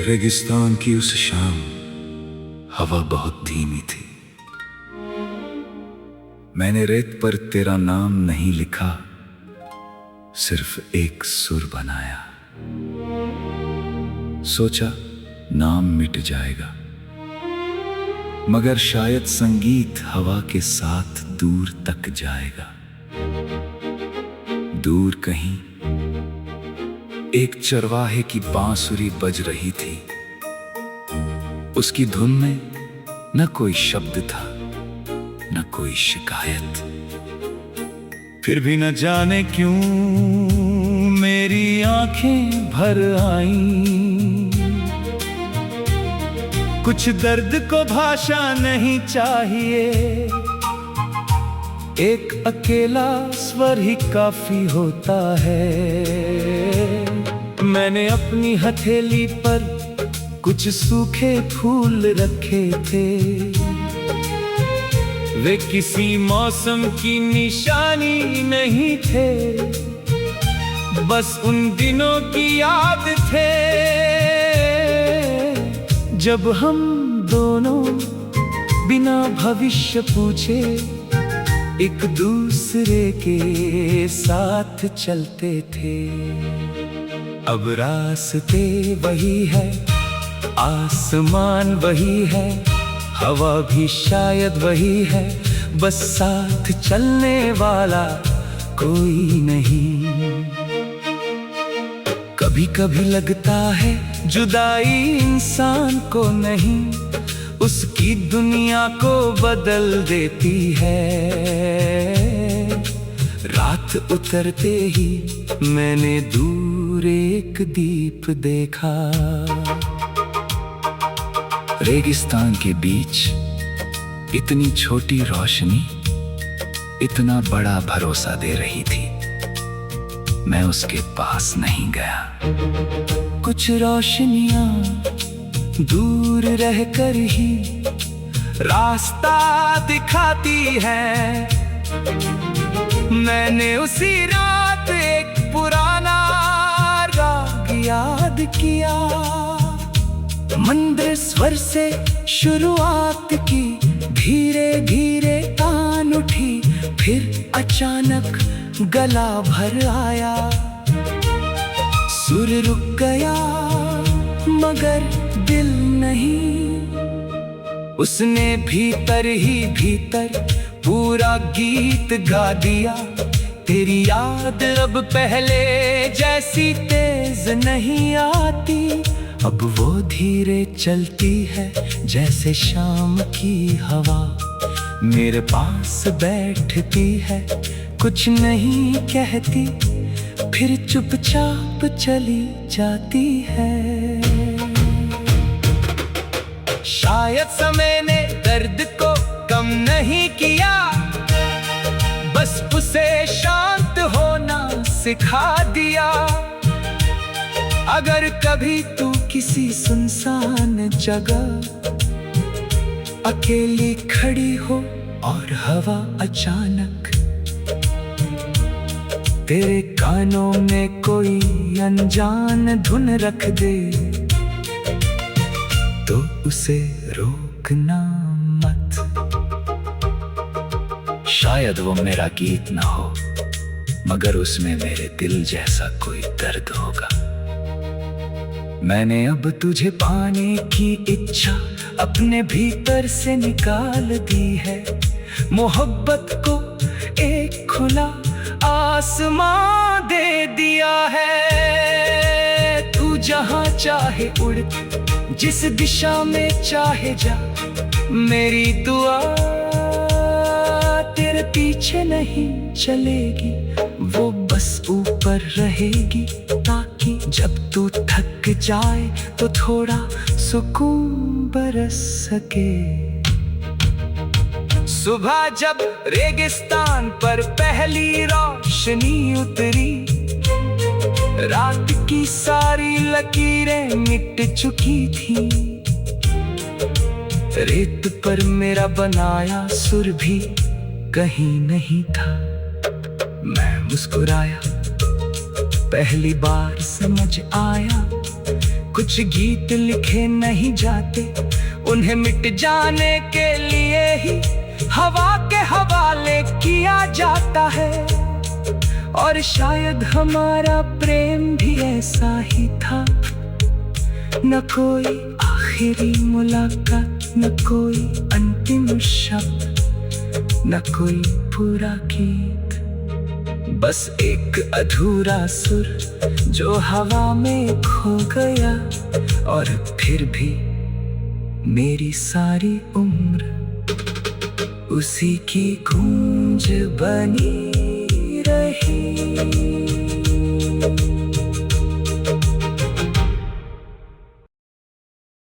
रेगिस्तान की उस शाम हवा बहुत धीमी थी। मैंने रेत पर तेरा नाम नहीं लिखा, सिर्फ एक सुर बनाया। सोचा नाम मिट जाएगा, मगर शायद संगीत हवा के साथ दूर तक जाएगा। दूर कहीं एक चरवाहे की बांसुरी बज रही थी। उसकी धुन में न कोई शब्द था, न कोई शिकायत। फिर भी न जाने क्यों मेरी आंखें भर आईं। कुछ दर्द को भाषा नहीं चाहिए, एक अकेला स्वर ही काफी होता है। मैंने अपनी हथेली पर कुछ सूखे फूल रखे थे, वे किसी मौसम की निशानी नहीं थे, बस उन दिनों की याद थे जब हम दोनों बिना भविष्य पूछे एक दूसरे के साथ चलते थे। अब रास्ते वही है, आसमान वही है, हवा भी शायद वही है, बस साथ चलने वाला कोई नहीं। कभी कभी लगता है जुदाई इंसान को नहीं, उसकी दुनिया को बदल देती है। रात उतरते ही मैंने दूर एक दीप देखा। रेगिस्तान के बीच इतनी छोटी रोशनी इतना बड़ा भरोसा दे रही थी। मैं उसके पास नहीं गया। कुछ रोशनियां दूर रहकर ही रास्ता दिखाती है। मैंने उसी रात एक पुराना राग याद किया। मंद स्वर से शुरुआत की, धीरे धीरे तान उठी, फिर अचानक गला भर आया। सुर रुक गया मगर दिल नहीं। उसने भीतर ही भीतर पूरा गीत गा दिया। तेरी याद अब पहले जैसी तेज नहीं आती, अब वो धीरे चलती है जैसे शाम की हवा। मेरे पास बैठती है, कुछ नहीं कहती, फिर चुपचाप चली जाती है। शायद समय ने दर्द को कम नहीं किया, बस उसे शांत होना सिखा दिया। अगर कभी तू किसी सुनसान जगह अकेली खड़ी हो और हवा अचानक तेरे कानों में कोई अनजान धुन रख दे, तो उसे रोकना मत। शायद वो मेरा गीत ना हो, मगर उसमें मेरे दिल जैसा कोई दर्द होगा। मैंने अब तुझे पाने की इच्छा अपने भीतर से निकाल दी है। मोहब्बत को एक खुला आसमां दे दिया है। तू जहां चाहे उड़, जिस दिशा में चाहे जा, मेरी दुआ तेरे पीछे नहीं चलेगी, वो बस ऊपर रहेगी, ताकि जब तू थक जाए तो थोड़ा सुकून बरस सके। सुबह जब रेगिस्तान पर पहली रोशनी उतरी, रात की सारी लकीरें मिट चुकी थी। रेत पर मेरा बनाया सुर भी कहीं नहीं था। मैं मुस्कुराया, पहली बार समझ आया कुछ गीत लिखे नहीं जाते, उन्हें मिट जाने के लिए ही हवा के हवाले किया जाता है। और शायद हमारा प्रेम भी ऐसा ही था, न कोई आखिरी मुलाकात, न कोई अंतिम शब्द, न कोई पूरा गीत, बस एक अधूरा सुर जो हवा में खो गया। और फिर भी मेरी सारी उम्र उसी की गूंज बनी रही।